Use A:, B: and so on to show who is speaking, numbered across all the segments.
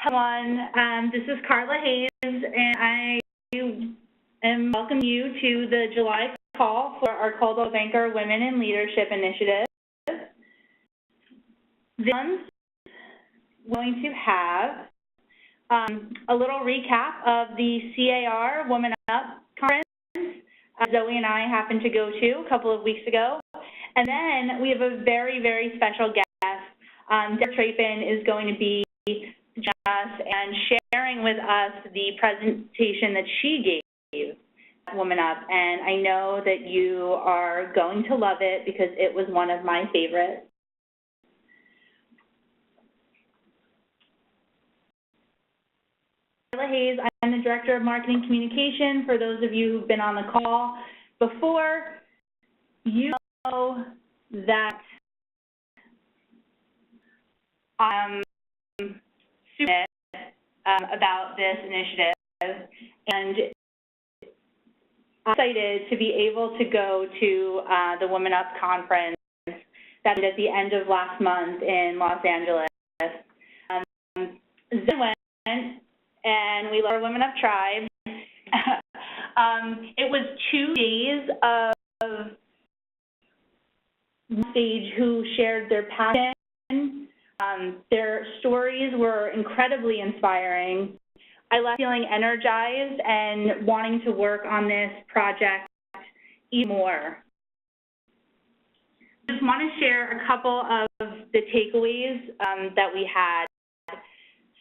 A: Hello, everyone. This is Carla Hayes, and I am welcoming you to the July call for our Coldwell Banker Women in Leadership Initiative. This month, we're going to have a little recap of the CAR WomanUP conference Zoe and I happened to go to a couple of weeks ago. And then we have a very, very special guest. Debra Trappen is going to be joining us and sharing with us the presentation that she gave at WomanUP. And I know that you are going to love it because it was one of my favorites. Carla Hayes, I'm the Director of Marketing Communication. For those of you who've been on the call before, you know that I'm super about this initiative, and I'm excited to be able to go to the WomanUP conference that was at the end of last month in Los Angeles. Then went, and we love our WomanUP tribe. It was 2 days of stage who shared their passion. Their stories were incredibly inspiring. I left feeling energized and wanting to work on this project even more. I just want to share a couple of the takeaways that we had.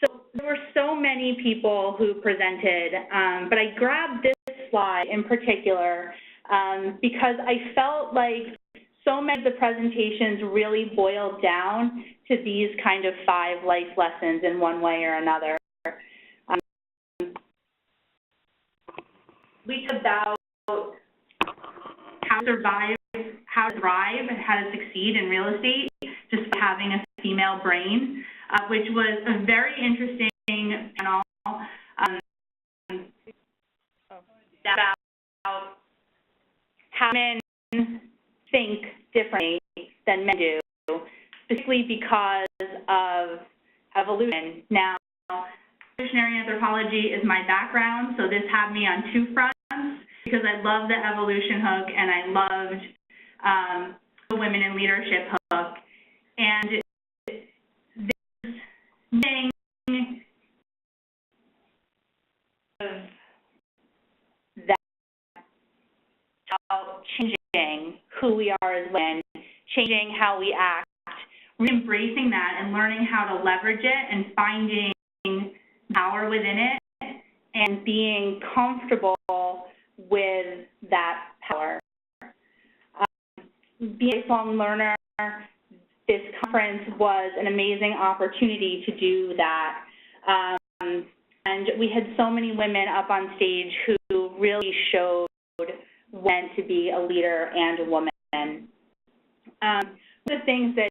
A: So there were so many people who presented, but I grabbed this slide in particular because I felt like so many of the presentations really boiled down to these kind of 5 life lessons in one way or another. We talked about how to survive, how to thrive, and how to succeed in real estate just by having a female brain, which was a very interesting panel about how men think differently than men do, specifically because of evolution. Now, evolutionary anthropology is my background, so this had me on 2 fronts because I love the evolution hook and I loved the women in leadership hook. And this thing that about changing who we are as women, changing how we act, embracing that and learning how to leverage it and finding power within it and being comfortable with that power. Being a lifelong learner, this conference was an amazing opportunity to do that. And we had so many women up on stage who really showed when to be a leader and a woman. One of the things that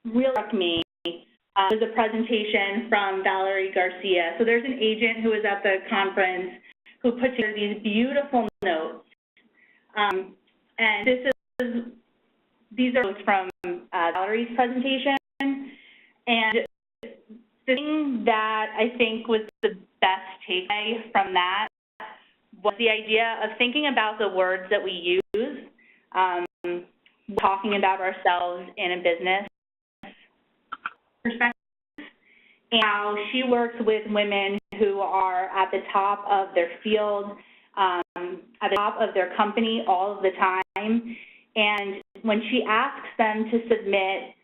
A: really struck me was a presentation from Valerie Garcia. So there's an agent who was at the conference who put together these beautiful notes. And these are notes from Valerie's presentation. And the thing that I think was the best takeaway from that was the idea of thinking about the words that we use, talking about ourselves in a business perspective, and how she works with women who are at the top of their field, at the top of their company all of the time. And when she asks them to submit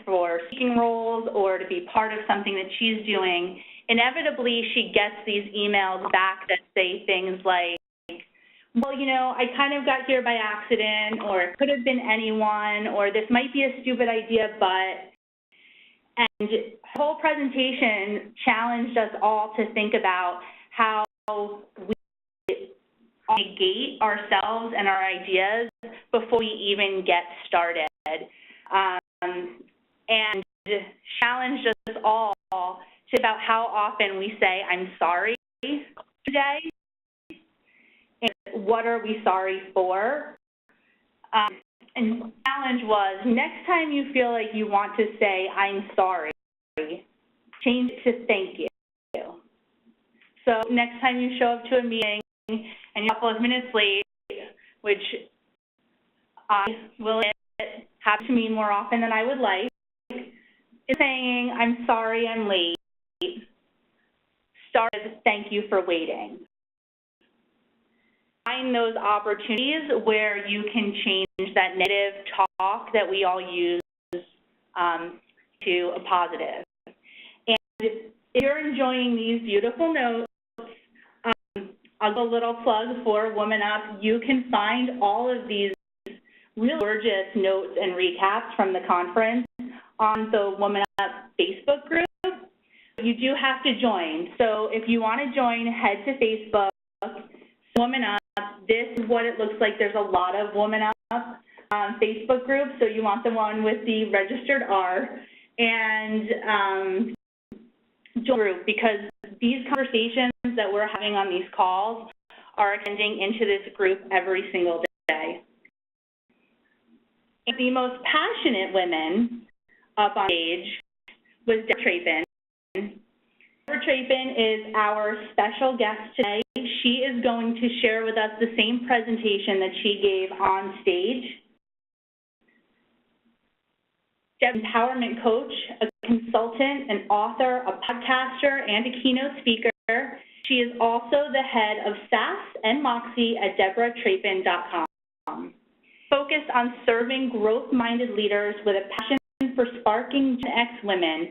A: for speaking roles or to be part of something that she's doing, inevitably she gets these emails back that say things like, well, you know, I kind of got here by accident, or it could have been anyone, or this might be a stupid idea, but, and her whole presentation challenged us all to think about how we negate ourselves and our ideas before we even get started. And challenged us all to about how often we say, I'm sorry today, and what are we sorry for? And challenge was, next time you feel like you want to say, I'm sorry, change it to thank you. So next time you show up to a meeting and you're a couple of minutes late, which I will have to mean more often than I would like, is saying, I'm sorry I'm late. Start with thank you for waiting. Find those opportunities where you can change that negative talk that we all use to a positive. And if you're enjoying these beautiful notes, I'll do a little plug for WomanUP. You can find all of these really gorgeous notes and recaps from the conference on the WomanUP Facebook group. You do have to join. So if you want to join, head to Facebook, WomanUP. This is what it looks like. There's a lot of WomanUP Facebook groups, so you want the one with the registered R. And join the group, because these conversations that we're having on these calls are extending into this group every single day. And the most passionate women up on stage was Debra Trappen. Debra Trappen is our special guest today. She is going to share with us the same presentation that she gave on stage. Debra's an empowerment coach, a consultant, an author, a podcaster, and a keynote speaker. She is also the head of Sass and Moxie at DebraTrappen.com. Focused on serving growth-minded leaders with a passion for sparking Gen X women,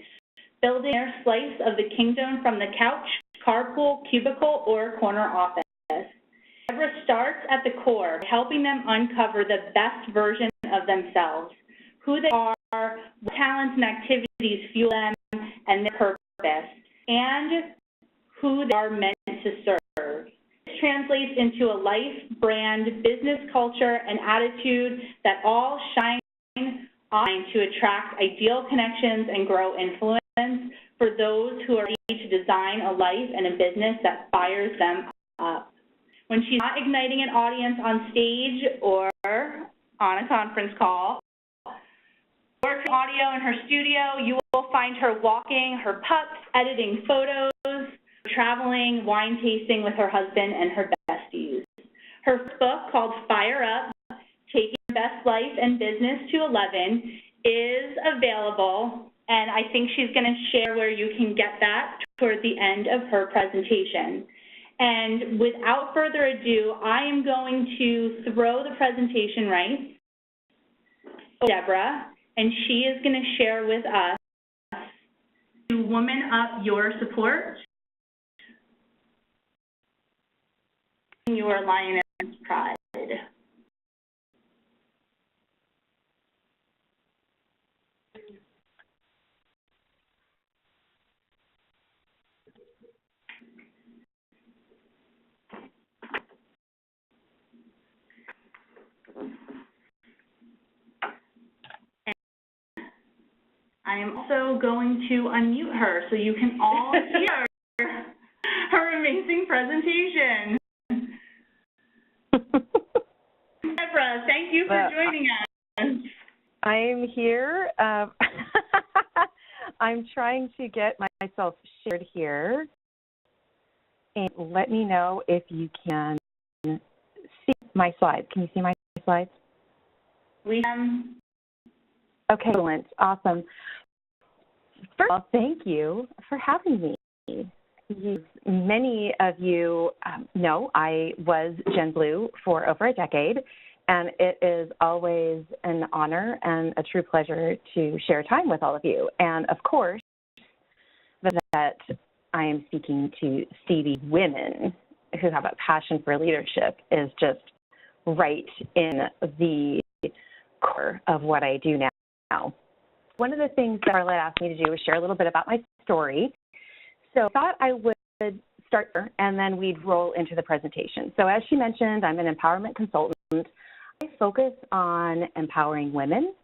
A: building their slice of the kingdom from the couch, carpool, cubicle, or corner office. Debra starts at the core, helping them uncover the best version of themselves, who they are, what talents and activities fuel them and their purpose, and who they are meant to serve. This translates into a life, brand, business culture, and attitude that all shine on to attract ideal connections and grow influence for those who are ready to design a life and a business that fires them up. When she's not igniting an audience on stage or on a conference call, or audio in her studio, you will find her walking her pups, editing photos, traveling, wine tasting with her husband and her besties. Her book, called Fire Up, Taking Your Best Life and Business to 11, is available, and I think she's going to share where you can get that toward the end of her presentation. And without further ado, I am going to throw the presentation rights to Debra, and she is going to share with us to Woman Up Your Support, your lioness pride. I am also going to unmute her so you can all hear her amazing presentation. Debra, thank you for joining us.
B: I am here. I'm trying to get myself shared here. And let me know if you can see my slides. Can you see my slides?
A: We can.
B: Okay, excellent. Awesome. First of all, thank you for having me. Many of you know I was Gen Blue for over a decade, and it is always an honor and a true pleasure to share time with all of you. And of course, that I am speaking to Stevie women who have a passion for leadership is just right in the core of what I do now. One of the things that Arlette asked me to do was share a little bit about my story. So I thought I would start there, and then we'd roll into the presentation. So as she mentioned, I'm an empowerment consultant. I focus on empowering women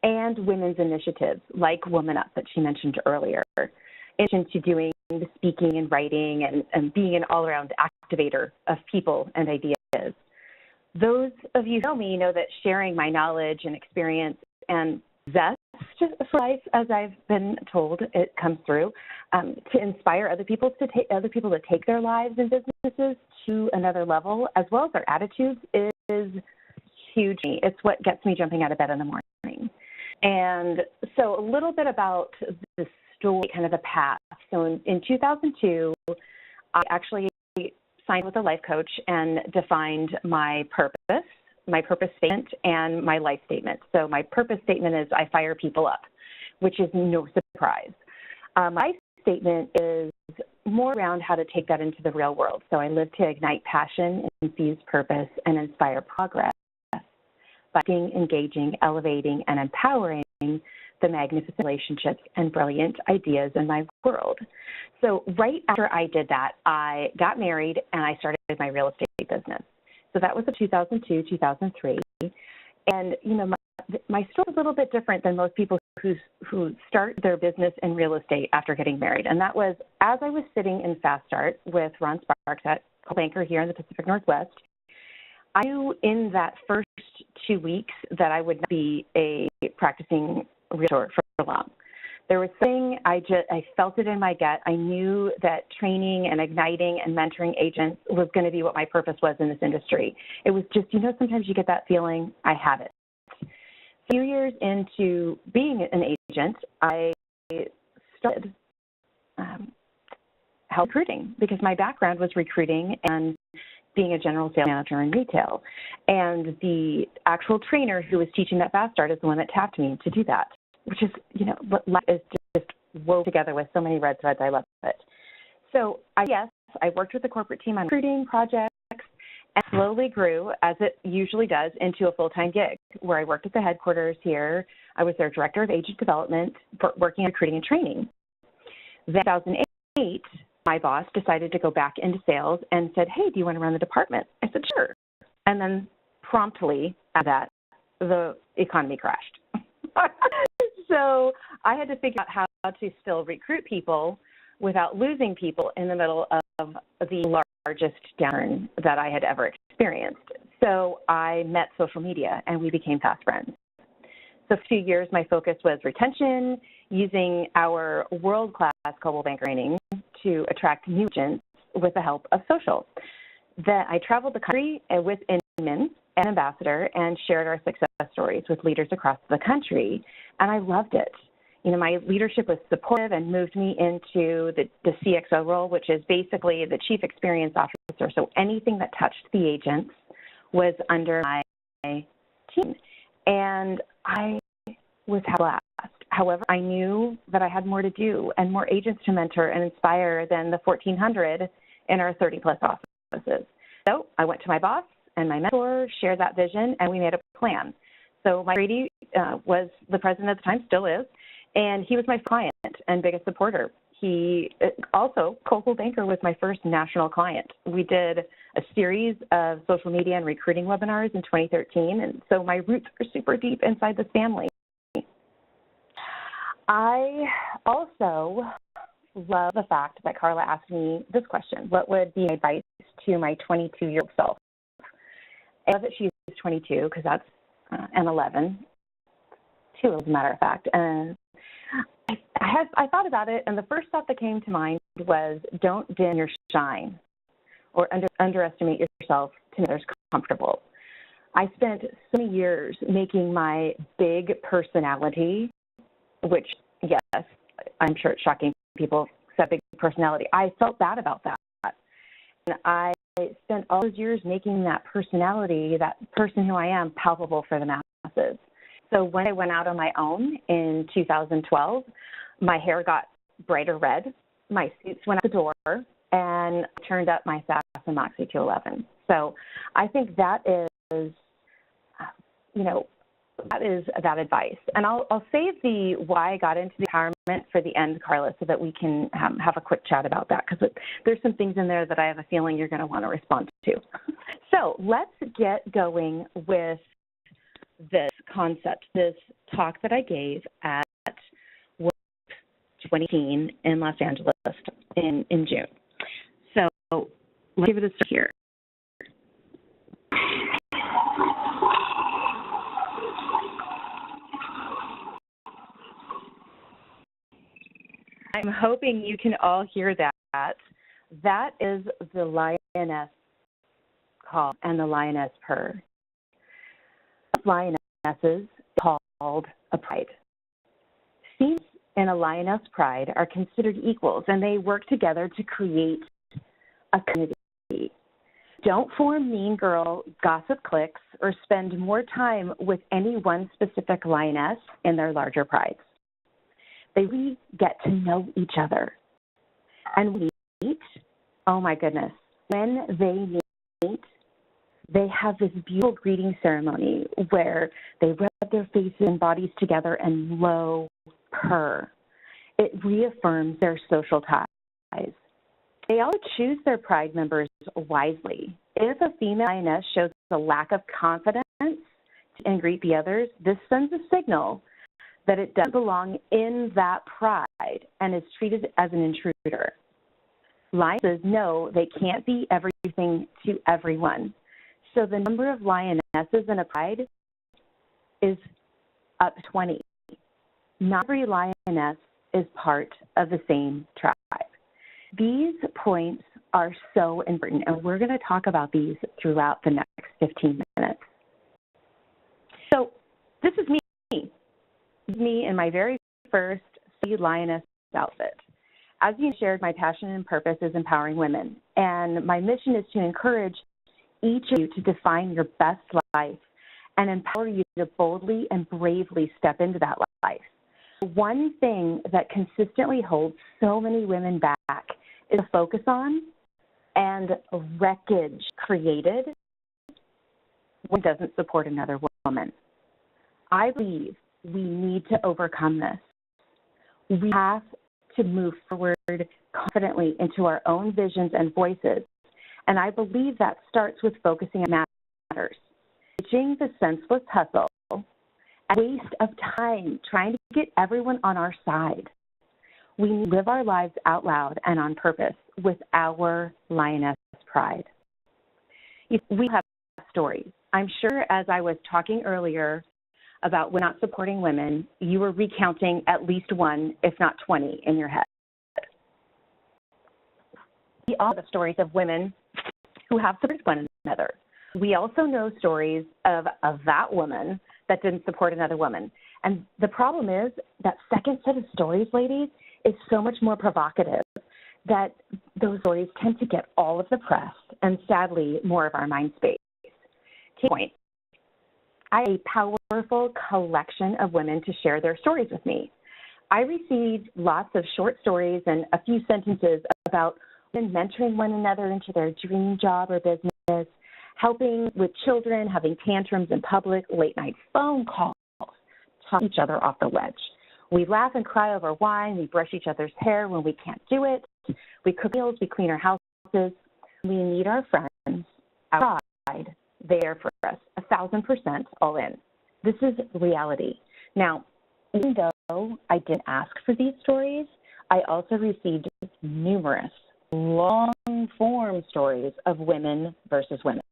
B: and women's initiatives like WomanUP that she mentioned earlier, in addition to doing the speaking and writing and being an all-around activator of people and ideas. Those of you who know me know that sharing my knowledge and experience and zest for life, as I've been told, it comes through, to inspire other people to take their lives and businesses to another level, as well as their attitudes, is huge. It's what gets me jumping out of bed in the morning. And so a little bit about the story, kind of the path. So in 2002, I actually signed with a life coach and defined my purpose statement, and my life statement. So my purpose statement is I fire people up, which is no surprise. My life statement is more around how to take that into the real world. So I live to ignite passion, infuse purpose, and inspire progress by being engaging, elevating, and empowering the magnificent relationships and brilliant ideas in my world. So right after I did that, I got married and I started my real estate business. So that was in 2002, 2003. And, you know, my story is a little bit different than most people who start their business in real estate after getting married. And that was as I was sitting in Fast Start with Ron Sparks at a banker here in the Pacific Northwest, I knew in that first 2 weeks that I would not be a practicing realtor for long. There was something, I felt it in my gut. I knew that training and igniting and mentoring agents was going to be what my purpose was in this industry. It was just, you know, sometimes you get that feeling, I have it. A few years into being an agent, I started help recruiting because my background was recruiting and being a general sales manager in retail. And the actual trainer who was teaching that Fast Start is the one that tapped me to do that, which is, you know, what life is just woven together with so many red threads. I love it. So I worked with the corporate team on recruiting projects and slowly grew, as it usually does, into a full-time gig where I worked at the headquarters here. I was their director of agent development, working on recruiting and training. Then in 2008, my boss decided to go back into sales and said, hey, do you want to run the department? I said, sure. And then promptly after that, the economy crashed. So I had to figure out how to still recruit people without losing people in the middle of the largest downturn that I had ever experienced. So I met social media and we became fast friends. So for 2 years, my focus was retention, using our world-class global bank training to attract new agents with the help of social. Then I traveled the country with Inman, an ambassador, and shared our success stories with leaders across the country, and I loved it. You know, my leadership was supportive and moved me into the CXO role, which is basically the Chief Experience Officer. So anything that touched the agents was under my team, and I was having a blast. However, I knew that I had more to do and more agents to mentor and inspire than the 1,400 in our 30-plus offices. So I went to my boss and my mentor, shared that vision, and we made a plan. So Mike Brady was the president at the time, still is, and he was my client and biggest supporter. He also, Coldwell Banker was my first national client. We did a series of social media and recruiting webinars in 2013, and so my roots are super deep inside this family. I also love the fact that Carla asked me this question: what would be my advice to my 22-year-old self? I love that she's 22 because that's an 11, two as a matter of fact. And I thought about it, and the first thought that came to mind was don't dim your shine or underestimate yourself to make others comfortable. I spent so many years making my big personality, which, yes, I'm sure it's shocking people said big personality. I felt bad about that. And I spent all those years making that personality, that person who I am, palpable for the masses. So when I went out on my own in 2012, my hair got brighter red, my suits went out the door, and I turned up my Sass and Moxie to 11. So I think that is, that is that advice. And I'll save the why I got into the empowerment for the end, Carla, so that we can have a quick chat about that, because there's some things in there that I have a feeling you're going to want to respond to. So let's get going with this concept, this talk that I gave at 2018 in Los Angeles in June. So let's give it a start here. I'm hoping you can all hear that. That is the lioness call and the lioness purr. Lionesses called a pride. Females in a lioness pride are considered equals, and they work together to create a community. Don't form mean girl gossip cliques or spend more time with any one specific lioness in their larger prides. They really get to know each other. And when we meet, oh my goodness, when they meet, they have this beautiful greeting ceremony where they rub their faces and bodies together and low purr. It reaffirms their social ties. They also choose their pride members wisely. If a female lioness shows a lack of confidence and greet the others, this sends a signal that it doesn't belong in that pride and is treated as an intruder. Lionesses know they can't be everything to everyone. So the number of lionesses in a pride is up to 20. Not every lioness is part of the same tribe. These points are so important, and we're going to talk about these throughout the next 15 minutes. So this is me in my very first Sea Lioness outfit. As you shared, my passion and purpose is empowering women, and my mission is to encourage each of you to define your best life and empower you to boldly and bravely step into that life. One thing that consistently holds so many women back is a focus on and wreckage created when it doesn't support another woman. I believe we need to overcome this. We have to move forward confidently into our own visions and voices. And I believe that starts with focusing on matters, ditching the senseless hustle and waste of time trying to get everyone on our side. We need to live our lives out loud and on purpose with our lioness pride. We have stories. I'm sure as I was talking earlier about not supporting women, you were recounting at least one, if not 20, in your head. We all have stories of women who have supported one another. We also know stories of that woman that didn't support another woman. And the problem is that second set of stories, ladies, is so much more provocative that those stories tend to get all of the press and, sadly, more of our mind space. Key point. I have a powerful collection of women to share their stories with me. I received lots of short stories and a few sentences about women mentoring one another into their dream job or business, helping with children, having tantrums in public, late-night phone calls, talk each other off the ledge. We laugh and cry over wine. We brush each other's hair when we can't do it. We cook meals. We clean our houses. We need our friends, our pride, there for us, 1,000% all in. This is reality. Now, even though I didn't ask for these stories, I also received numerous long-form stories of women versus women.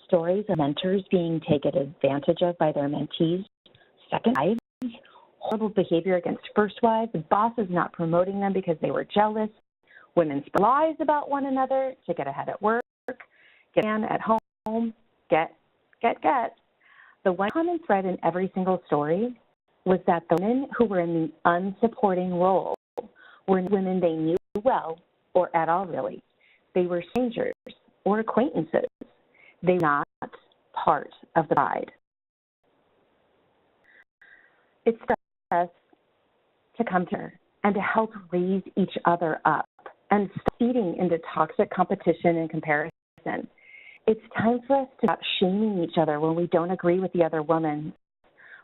B: Stories of mentors being taken advantage of by their mentees, second wives, horrible behavior against first wives, bosses not promoting them because they were jealous, women spread lies about one another to get ahead at work, get at home, get. The one common thread in every single story was that the women who were in the unsupporting role were women they knew well or at all really. They were strangers or acquaintances. They were not part of the bride. It's for us to come to her and to help raise each other up and stop feeding into toxic competition and comparison. It's time for us to stop shaming each other when we don't agree with the other woman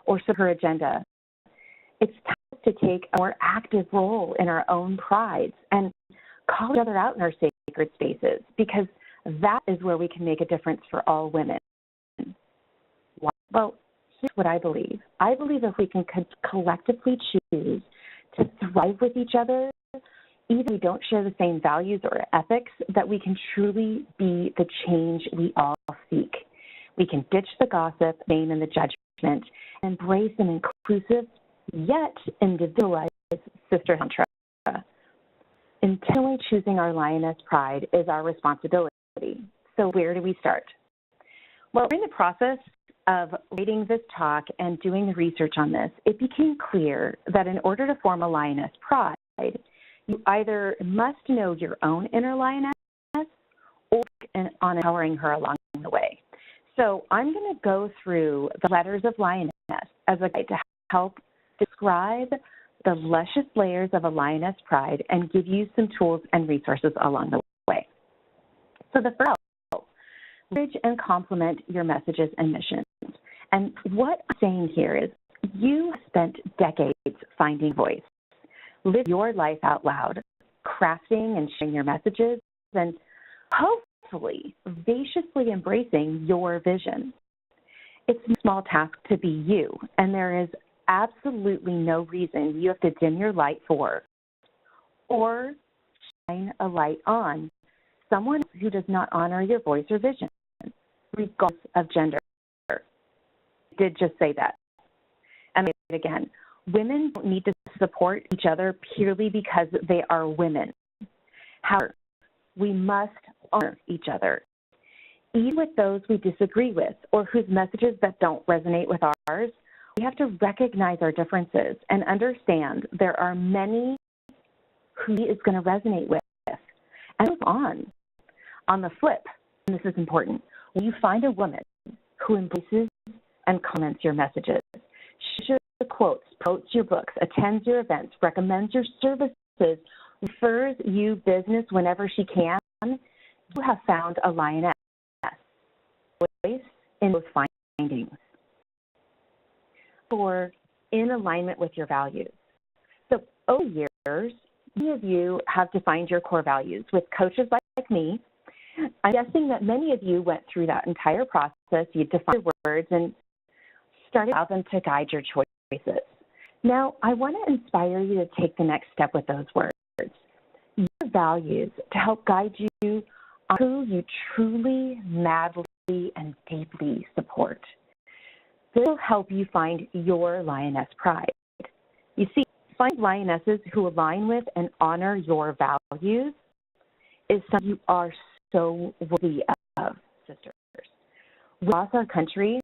B: or her agenda. It's time to take a more active role in our own prides and call each other out in our sacred spaces, because that is where we can make a difference for all women. Well, here's what I believe. I believe if we can collectively choose to thrive with each other, even if we don't share the same values or ethics, that we can truly be the change we all seek. We can ditch the gossip, shame, and the judgment, and embrace an inclusive yet individualized sisterhood mantra. Intentionally choosing our lioness pride is our responsibility. So where do we start? Well, during the process of writing this talk and doing the research on this, it became clear that in order to form a lioness pride, you either must know your own inner lioness or on empowering her along the way. So I'm going to go through the letters of lioness as a guide to help describe the luscious layers of a lioness pride and give you some tools and resources along the way. So the first, leverage and complement your messages and missions. And what I'm saying here is you spent decades finding voice. Live your life out loud, crafting and sharing your messages, and hopefully vivaciously embracing your vision. It's a small task to be you, and there is absolutely no reason you have to dim your light for or shine a light on someone who does not honor your voice or vision, regardless of gender. I did just say that. And again, women don't need to support each other purely because they are women. However, we must honor each other, even with those we disagree with or whose messages that don't resonate with ours. We have to recognize our differences and understand there are many who he is going to resonate with and move on. On the flip, and this is important, when you find a woman who embraces and comments your messages, shares your quotes, promotes your books, attends your events, recommends your services, refers you business whenever she can, you have found a lioness. Voice in those findings. Or in alignment with your values. So over the years, many of you have defined your core values. With coaches like me, I'm guessing that many of you went through that entire process. You defined your words and started out them to guide your choices. Now, I want to inspire you to take the next step with those words. Your values to help guide you on who you truly, madly, and deeply support. This will help you find your lioness pride. You see, find lionesses who align with and honor your values is something you are so worthy of, sisters. Across our country,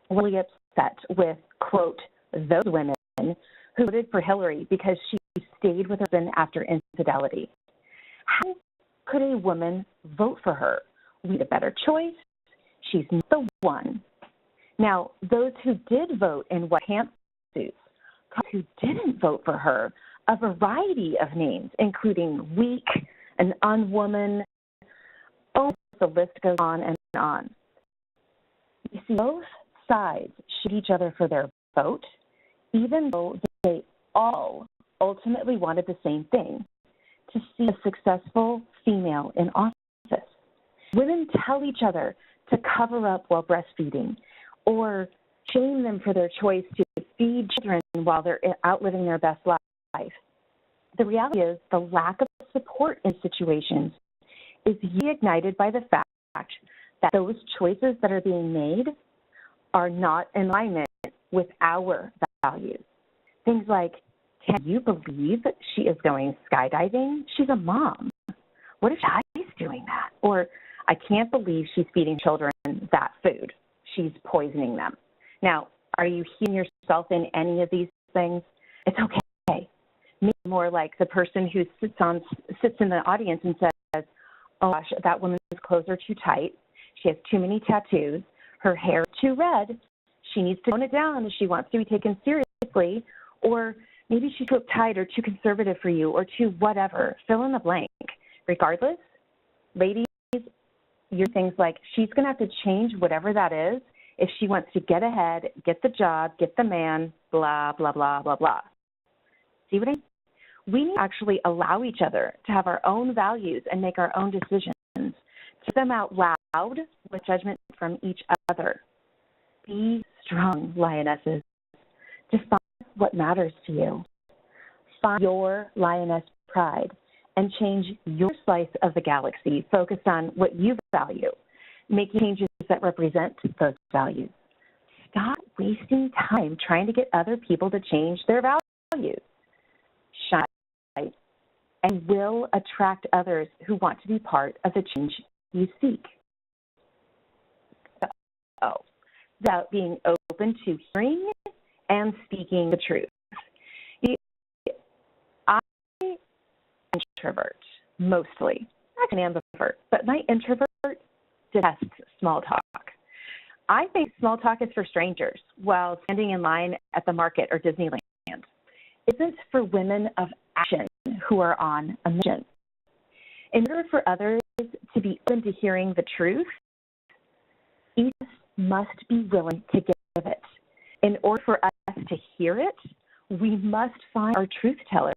B: we're really upset with, quote, those women who voted for Hillary because she stayed with her husband after infidelity. How could a woman vote for her? We need a better choice. She's not the one. Now, those who did vote in white pantsuits, who didn't vote for her, a variety of names, including weak, an unwoman, oh, the list goes on and on. You see, both sides shoot each other for their vote, even though they all ultimately wanted the same thing, to see a successful female in office. Women tell each other to cover up while breastfeeding or shame them for their choice to feed children while they're out living their best life. The reality is the lack of support in situations is reignited by the fact that those choices that are being made are not in alignment with our values. Things like, can you believe she is going skydiving? She's a mom. What if she's doing that? Or, I can't believe she's feeding children that food. She's poisoning them. Now, are you hearing yourself in any of these things? It's okay. Maybe more like the person who sits in the audience and says, oh gosh, that woman's clothes are too tight. She has too many tattoos. Her hair is too red. She needs to tone it down if she wants to be taken seriously. Or maybe she's too uptight or too conservative for you or too whatever. Fill in the blank. Regardless, ladies, you're things like she's going to have to change whatever that is if she wants to get ahead, get the job, get the man, blah, blah, blah, blah, blah. See what I mean? We need to actually allow each other to have our own values and make our own decisions. Say them out loud with judgment from each other. Be strong, lionesses. Define what matters to you. Find your lioness pride and change your slice of the galaxy focused on what you value, making changes that represent those values. Stop wasting time trying to get other people to change their values. Shine light and will attract others who want to be part of the change you seek. So, about being open to hearing and speaking the truth. I'm an introvert, mostly. I'm an ambivert, but my introvert detests small talk. I think small talk is for strangers while standing in line at the market or Disneyland. It isn't for women of action who are on a mission. In order for others to be open to hearing the truth, each must be willing to give it. In order for us to hear it, we must find our truth tellers.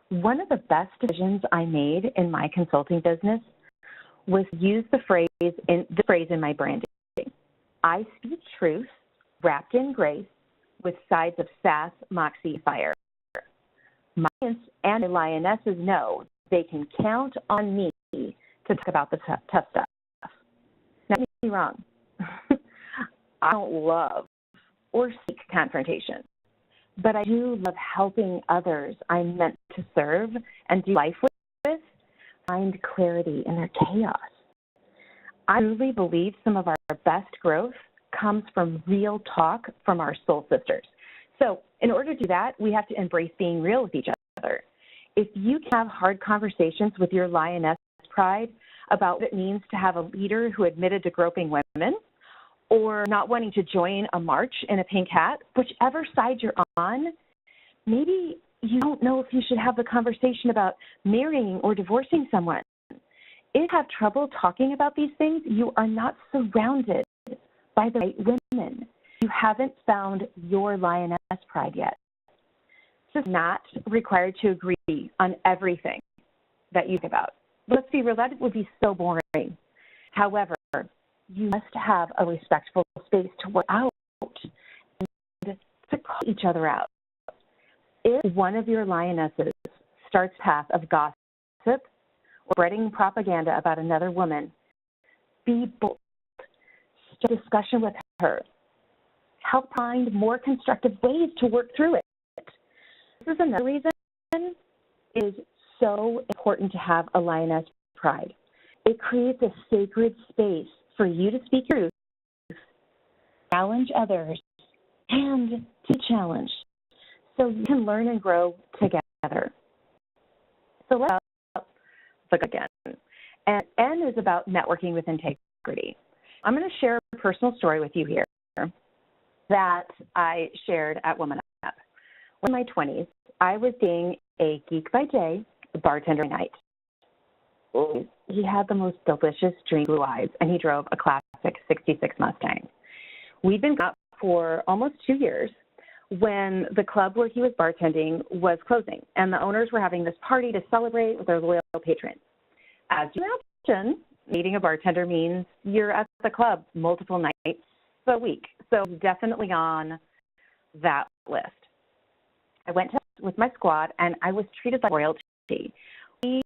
B: One of the best decisions I made in my consulting business was to use the phrase in my branding. I speak truth, wrapped in grace, with sides of sass, moxie, fire. My clients and lionesses know they can count on me to talk about the tough stuff. Now, don't get me wrong. I don't love or seek confrontation, but I do love helping others I'm meant to serve and do life with find clarity in their chaos. I truly believe some of our best growth comes from real talk from our soul sisters. So in order to do that, we have to embrace being real with each other. If you can have hard conversations with your lioness pride about what it means to have a leader who admitted to groping women or not wanting to join a march in a pink hat, whichever side you're on, maybe you don't know if you should have the conversation about marrying or divorcing someone. If you have trouble talking about these things, you are not surrounded by the right women. You haven't found your lioness pride yet. It's not required to agree on everything that you think about. Let's be real, that would be so boring. However, you must have a respectful space to work out and to call each other out. If one of your lionesses starts a path of gossip or spreading propaganda about another woman, be bold. Start a discussion with her. Help find more constructive ways to work through it. This is another reason it is so important to have a lioness pride. It creates a sacred space for you to speak your truth, challenge others, and to challenge, so you can learn and grow together. So let's look again. And N is about networking with integrity. I'm going to share a personal story with you here that I shared at WomanUP. In my 20s, I was being a geek by day, a bartender by night. He had the most delicious dream blue eyes, and he drove a classic 66 Mustang. We'd been out for almost 2 years when the club where he was bartending was closing, and the owners were having this party to celebrate with their loyal patrons. As you imagine, meeting a bartender means you're at the club multiple nights a week, so definitely on that list. I went with my squad, and I was treated like royalty. We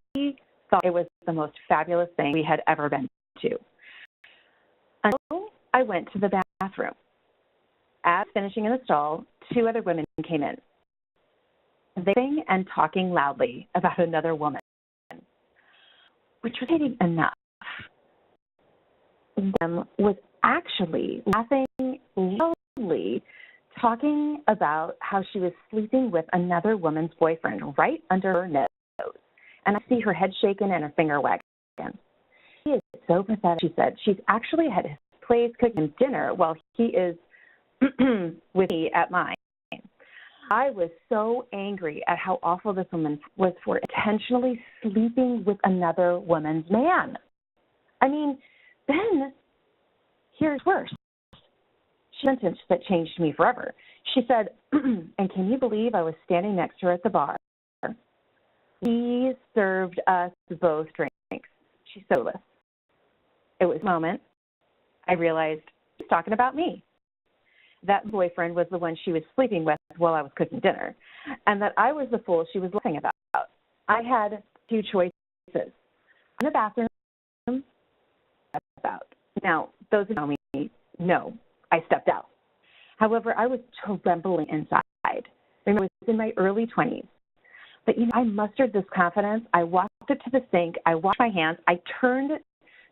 B: thought it was the most fabulous thing we had ever been to. Until I went to the bathroom. As finishing in the stall, 2 other women came in. They sang and talking loudly about another woman, which was getting enough. One was actually laughing loudly, talking about how she was sleeping with another woman's boyfriend right under her nose. And I see her head shaking and her finger wagging. She is so pathetic, she said. She's actually at his place cooking him dinner while he is with me at mine. I was so angry at how awful this woman was for intentionally sleeping with another woman's man. I mean, then here's worse. She sentence that changed me forever. She said, and can you believe I was standing next to her at the bar? He served us both drinks. She's soulless. It was a moment I realized she was talking about me. That boyfriend was the one she was sleeping with while I was cooking dinner, and that I was the fool she was laughing about. I had 2 choices. In the bathroom, out. Now, those who know me know I stepped out. However, I was trembling inside. Remember, I was in my early 20s. But, I mustered this confidence. I walked up to the sink. I washed my hands. I turned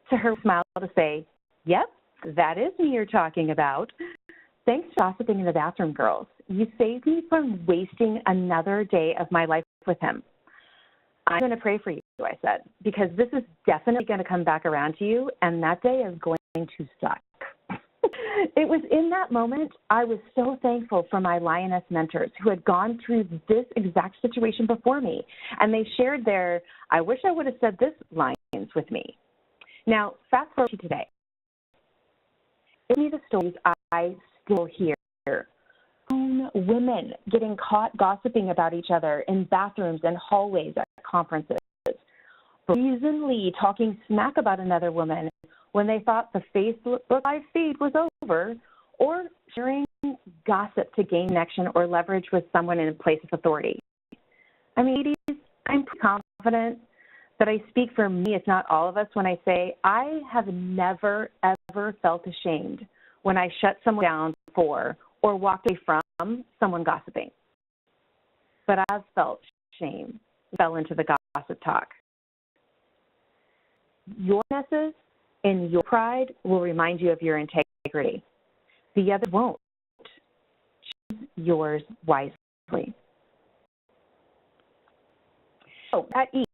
B: to her, smile to say, yep, that is me you're talking about. Thanks for gossiping in the bathroom, girls. You saved me from wasting another day of my life with him. I'm going to pray for you, I said, because this is definitely going to come back around to you, and that day is going to suck. It was in that moment I was so thankful for my lioness mentors who had gone through this exact situation before me, and they shared their, I wish I would have said this lines with me. Now, fast forward to today. Give me the stories I still hear. Women getting caught gossiping about each other in bathrooms and hallways at conferences, brazenly talking smack about another woman when they thought the Facebook Live feed was over, or sharing gossip to gain connection or leverage with someone in a place of authority. I mean, ladies, I'm confident that I speak for me, if not all of us, when I say I have never, ever felt ashamed when I shut someone down for or walked away from someone gossiping. But I've felt shame, fell into the gossip talk. Your messes and your pride will remind you of your integrity. The other won't. Choose yours wisely. So at E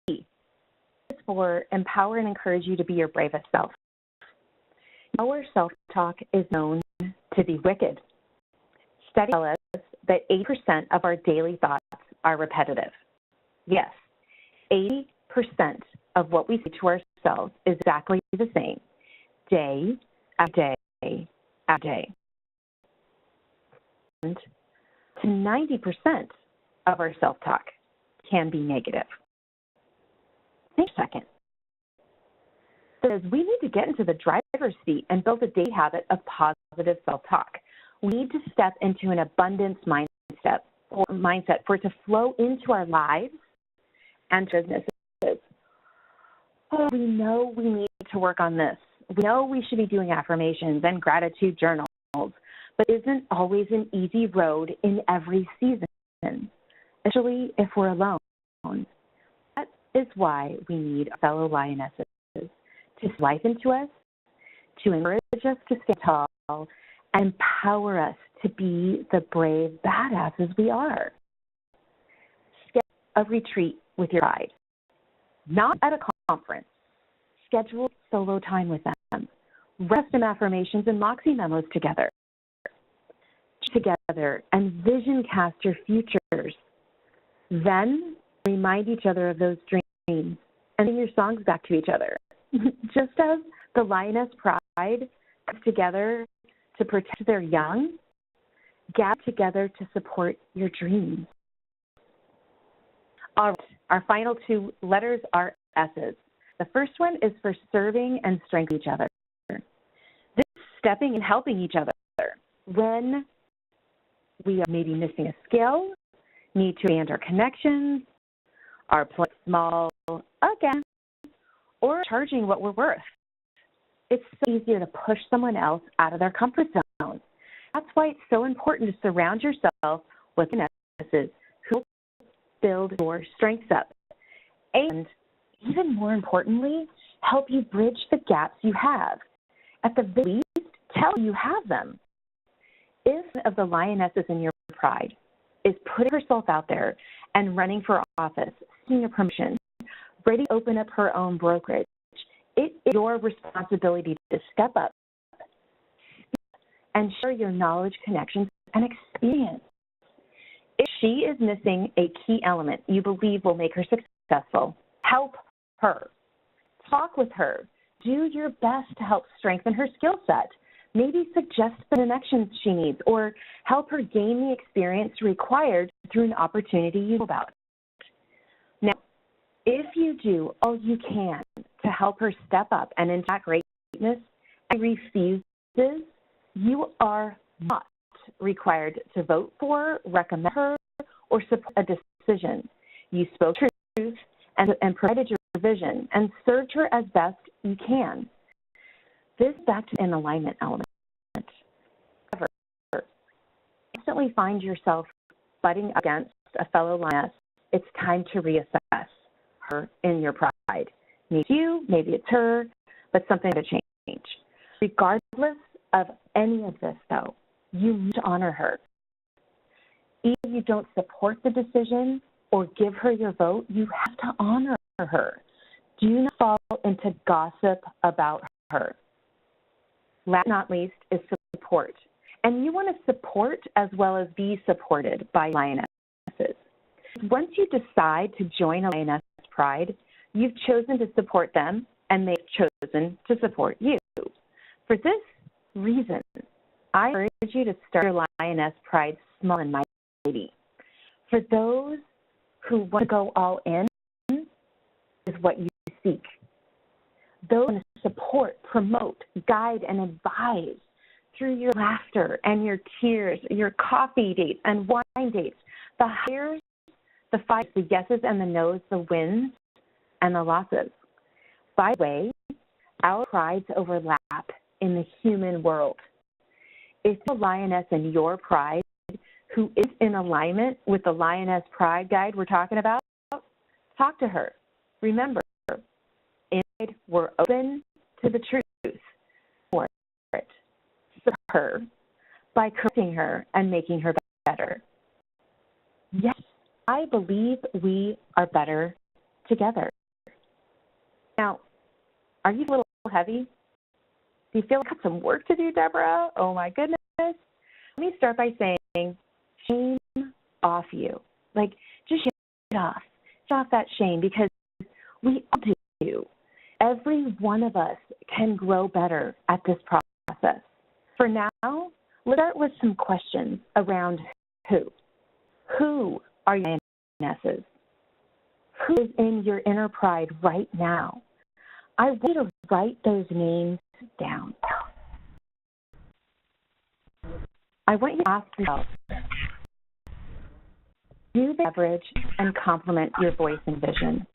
B: is for empower and encourage you to be your bravest self. Our self-talk is known to be wicked. Studies tell us that 80% of our daily thoughts are repetitive. Yes, 80% of what we say to ourselves is exactly the same, day after day after day. And to 90% of our self-talk can be negative. Think a second. Because we need to get into the driver's seat and build a daily habit of positive self-talk. We need to step into an abundance mindset for it to flow into our lives and businesses. Oh, we know we need to work on this. We know we should be doing affirmations and gratitude journals, but it isn't always an easy road in every season, especially if we're alone. That is why we need fellow lionesses to life into us, to encourage us to stay tall, and empower us to be the brave badasses we are. Schedule a retreat with your pride, not at a conference. Schedule solo time with them. Write some affirmations and Moxie memos together and vision cast your futures. Then remind each other of those dreams and sing your songs back to each other. Just as the lioness pride comes together to protect their young, gather together to support your dreams. Our final two letters are S's. The first one is for serving and strengthening each other. This is stepping and helping each other when we are maybe missing a skill, need to expand our connections, are playing small again, or charging what we're worth. It's so easier to push someone else out of their comfort zone. That's why it's so important to surround yourself with lionesses who build your strengths up. And even more importantly, help you bridge the gaps you have. At the very least, tell you have them. If one of the lionesses in your pride is putting herself out there and running for office, seeking a promotion, ready to open up her own brokerage, it is your responsibility to step up and share your knowledge, connections, and experience. If she is missing a key element you believe will make her successful, help her. Talk with her. Do your best to help strengthen her skill set. Maybe suggest the connections she needs or help her gain the experience required through an opportunity you know about. Now, if you do all you can to help her step up and impact greatness and refuses, you are not required to vote for, recommend her, or support a decision. You spoke truth and provided your vision and served her as best you can. This is back to an alignment element. However, you constantly find yourself butting against a fellow lioness it's time to reassess her in your pride. Maybe it's you, maybe it's her, but something to change. Regardless of any of this, though, you need to honor her. Even if you don't support the decision or give her your vote, you have to honor her. Do not fall into gossip about her. Last but not least is support. And you want to support as well as be supported by lionesses. Once you decide to join a lioness pride, you've chosen to support them and they've chosen to support you. For this reason, I urge you to start your lioness pride small and mighty. For those who want to go all in is what you seek. Those who support, promote, guide, and advise through your laughter and your tears, your coffee dates and wine dates, the highs, the fights, the yeses and the nos, the wins and the losses. By the way, our prides overlap in the human world. If you're a lioness in your pride who is in alignment with the Lioness Pride Guide we're talking about, talk to her. Remember, inside we're open to the truth for it. Support her by correcting her and making her better. Yes, I believe we are better together. Now, are you a little heavy? Do you feel like you have some work to do, Deborah? Oh, my goodness. Let me start by saying, shame off you. Like, just shake it off. Shake off that shame because we all do. Every one of us can grow better at this process. For now, let's start with some questions around who. Who are your lionesses? Who is in your inner pride right now? I want you to write those names down. I want you to ask yourself, do they leverage and complement your voice and vision?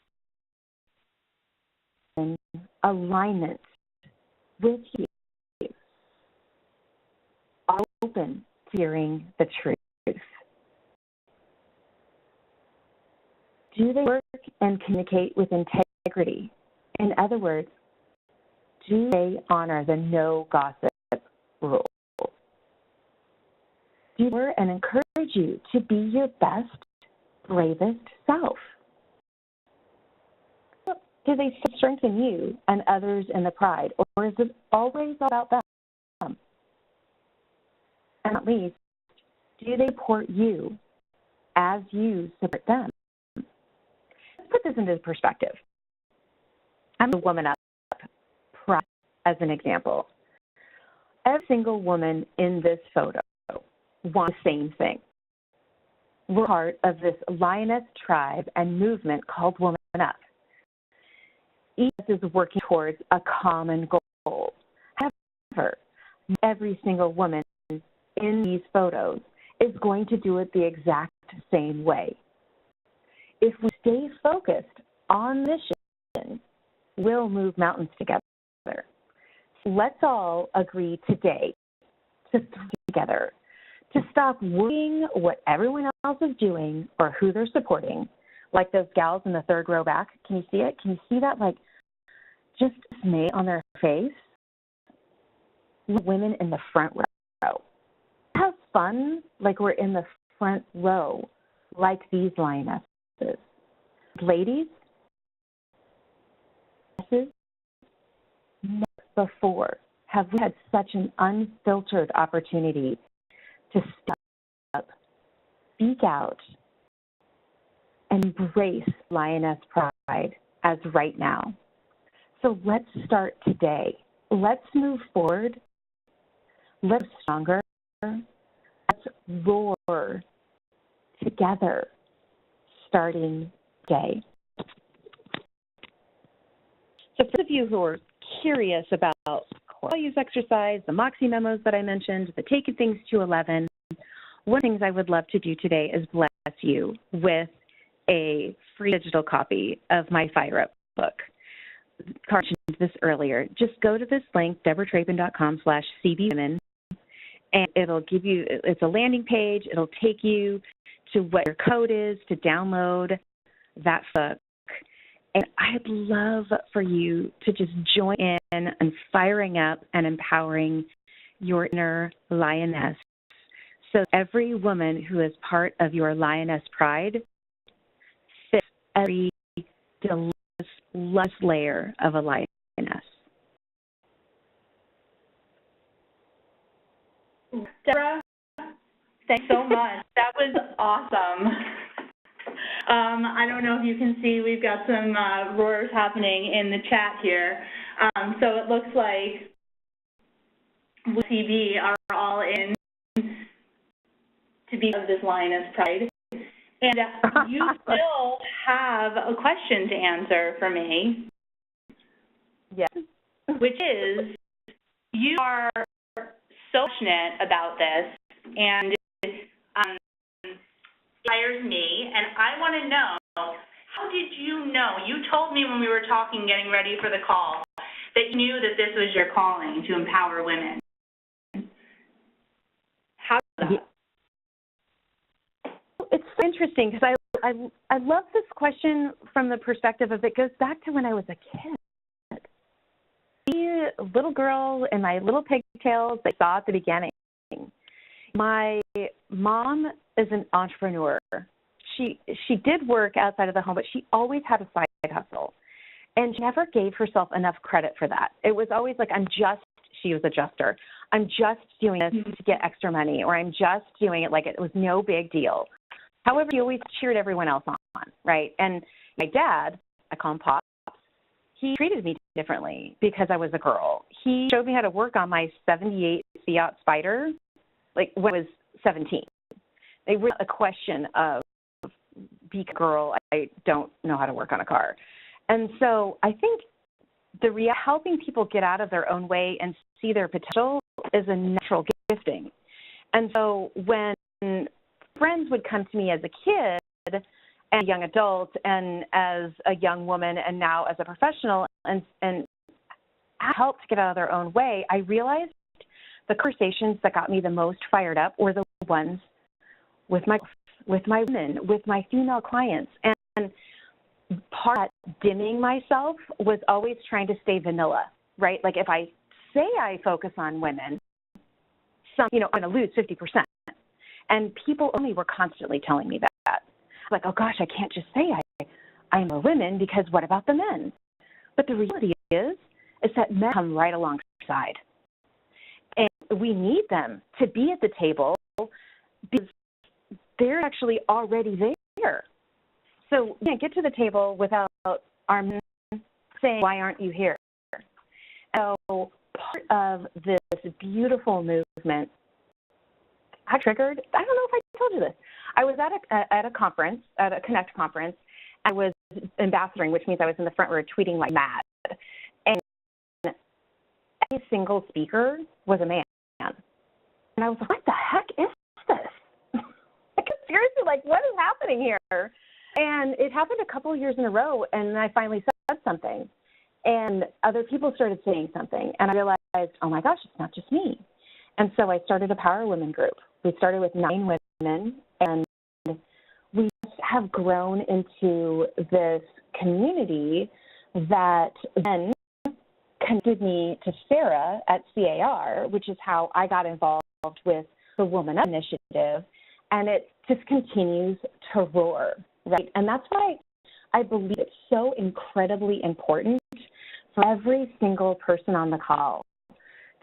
B: In alignment with you. Are open to hearing the truth? Do they work and communicate with integrity? In other words, do they honor the no gossip rule? Do they and encourage you to be your best, bravest self? Do they strengthen you and others in the pride, or is it always about them? And at least, do they support you as you support them? Let's put this into perspective. I'm a WomanUP pride as an example. Every single woman in this photo wants the same thing. We're part of this lioness tribe and movement called WomanUP. Each of us is working towards a common goal. However, every single woman in these photos is going to do it the exact same way. If we stay focused on mission, we'll move mountains together. So let's all agree today to thrive together, to stop worrying what everyone else is doing or who they're supporting, like those gals in the third row back. Can you see it? Can you see that, like, just dismay on their face? Women in the front row. Have fun like we're in the front row, like these lionesses. Ladies, never before have we had such an unfiltered opportunity to step up, speak out, and embrace lioness pride as right now. So let's start today. Let's move forward. Let's be stronger. Let's roar together starting today. So for those of you who are curious about core values exercise, the Moxie memos that I mentioned, the Taking Things to 11, one of the things I would love to do today is bless you with a free digital copy of my Fire Up book. I mentioned this earlier. Just go to this link, debratrappen.com/cbwomen, and it'll give you, it's a landing page. It'll take you to what your code is to download that book. And I'd love for you to just join in firing up and empowering your inner lioness. So every woman who is part of your lioness pride fits every delicious last layer of a lioness.
A: Debra, thanks so much. That was awesome. I don't know if you can see, we've got some roars happening in the chat here. So it looks like CB are all in to be of this lioness pride. And you still have a question to answer for me.
B: Yes.
A: Which is, you are so passionate about this, and inspires me, and I want to know, how did you know? You told me when we were talking, getting ready for the call, that you knew that this was your calling to empower women. How did that?
B: It's so interesting because I love this question from the perspective of it goes back to when I was a kid. The little girl in my little pigtails that I saw at the beginning. My mom is an entrepreneur. She did work outside of the home, but she always had a side hustle. And she never gave herself enough credit for that. It was always like, she was a juster. I'm just doing this to get extra money, or I'm just doing it like it was no big deal. However, she always cheered everyone else on, right? And my dad, I call him Pops, he treated me differently because I was a girl. He showed me how to work on my 78 Fiat Spider, like when I was 17. They were a question of, be a girl, I don't know how to work on a car. And so I think helping people get out of their own way and see their potential is a natural gifting. And so when friends would come to me as a kid and a young adult and as a young woman and now as a professional and help to get out of their own way, I realized the conversations that got me the most fired up were the ones with my women, with my female clients. And part of that dimming myself was always trying to stay vanilla, right? Like if I say I focus on women, I'm going to lose 50%. And people only were constantly telling me that. Like, oh gosh, I can't just say I'm a women because what about the men? But the reality is that men come right alongside. And we need them to be at the table because they're actually already there. So we can't get to the table without our men saying, why aren't you here? So part of this beautiful movement, I don't know if I told you this. I was at a conference, at a Connect conference. I was ambassadoring, which means I was in the front row tweeting like mad. And every single speaker was a man. And I was like, what the heck is this? Like, seriously, like, what is happening here? And it happened a couple of years in a row, and I finally said something. And other people started saying something. And I realized, oh, my gosh, it's not just me. And so I started a Power Women group. We started with 9 women, and we have grown into this community that then connected me to Sarah at CAR, which is how I got involved with the WomanUP initiative, and it just continues to roar, right? And that's why I believe it's so incredibly important for every single person on the call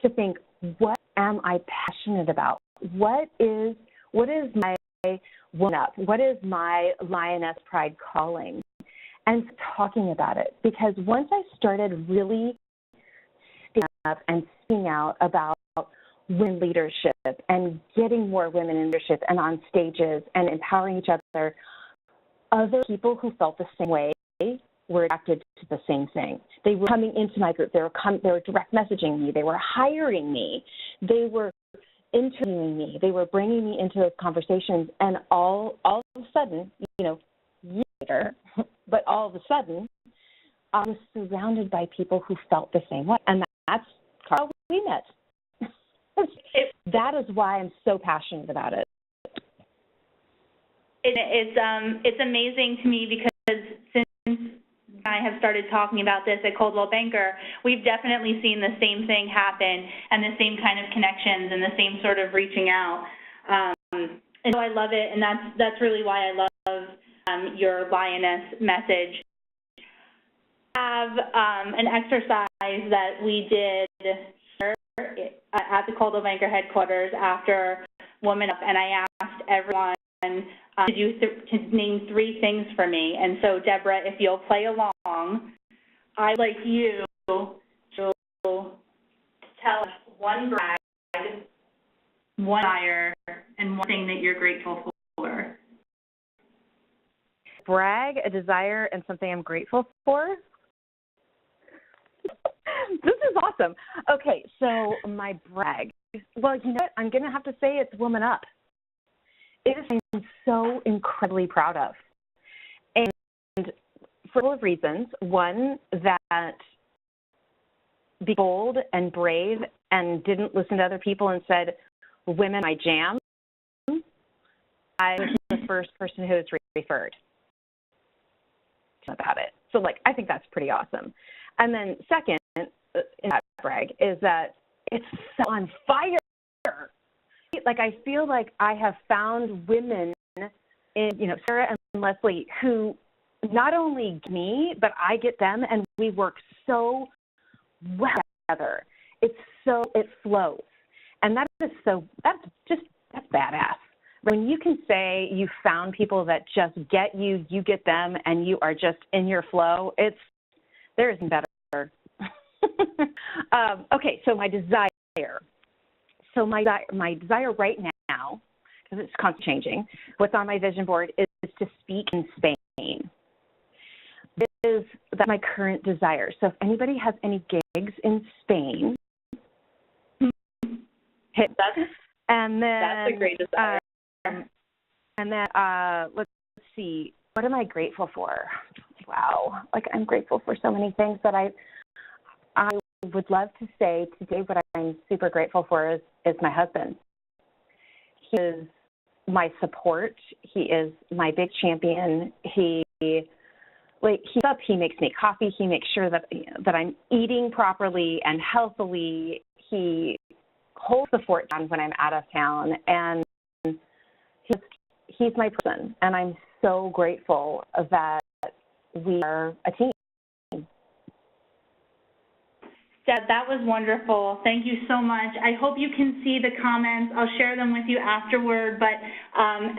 B: to think, what am I passionate about? What is my WomanUP? What is my lioness pride calling? And talking about it. Because once I started really standing up and speaking out about women leadership and getting more women in leadership and on stages and empowering each other people who felt the same way were attracted to the same thing. They were coming into my group. They were direct messaging me. They were hiring me. They were interviewing me. They were bringing me into those conversations. And all of a sudden, years later, but all of a sudden, I was surrounded by people who felt the same way. And that's how we met. That is why I'm so passionate about it.
A: It's amazing to me because I have started talking about this at Coldwell Banker, we've definitely seen the same thing happen and the same kind of connections and the same sort of reaching out. And so I love it, and that's really why I love your Lioness message. I have an exercise that we did at the Coldwell Banker headquarters after WomanUP, and I asked everyone to name 3 things for me. And so, Debra, if you'll play along, I'd like you to tell us one brag, one desire, and one thing that you're grateful for.
B: Brag, a desire, and something I'm grateful for? This is awesome. Okay, so my brag. Well, you know what? I'm going to have to say it's WomanUP. It is something I'm so incredibly proud of. And for a couple of reasons. One, that be bold and brave and didn't listen to other people and said, women, my jam. I was the first person who was referred about it. So, I think that's pretty awesome. And then second, in that brag, is that it's so on fire. I feel like I have found women in, Sarah and Leslie, who not only get me, but I get them, and we work so well together. It flows. And that's badass. When you can say you found people that just get you, you get them, and you are just in your flow, there isn't better. Okay, so my desire. So my desire right now, because it's constantly changing, what's on my vision board is to speak in Spain. That's my current desire. So if anybody has any gigs in Spain, hit that. And then
A: that's a great desire.
B: And then let's see, what am I grateful for? Wow, I'm grateful for so many things that I would love to say today. What I'm super grateful for is my husband. He is my support. He is my big champion. He's up. He makes me coffee. He makes sure that I'm eating properly and healthily. He holds the fort down when I'm out of town, and he's my person. And I'm so grateful that we are a team.
A: Deb, that was wonderful. Thank you so much. I hope you can see the comments. I'll share them with you afterward, but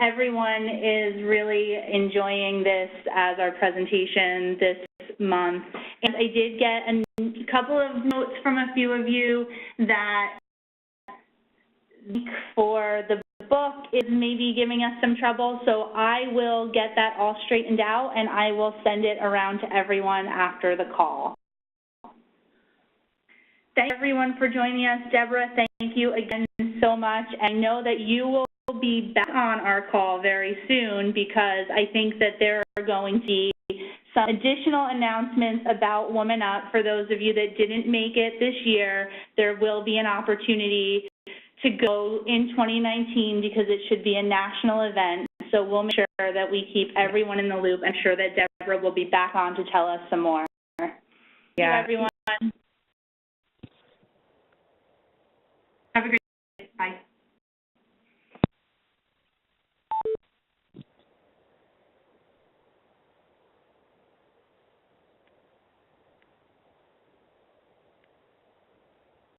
A: everyone is really enjoying this as our presentation this month. And I did get a couple of notes from a few of you that for the book is maybe giving us some trouble, so I will get that all straightened out and I will send it around to everyone after the call. Thank everyone for joining us. Debra, thank you again so much. I know that you will be back on our call very soon because I think that there are going to be some additional announcements about WomanUP. For those of you that didn't make it this year, there will be an opportunity to go in 2019 because it should be a national event. So we'll make sure that we keep everyone in the loop. I'm sure that Debra will be back on to tell us some more.
B: Yeah.
A: Thank you, everyone. Have a great day. Bye.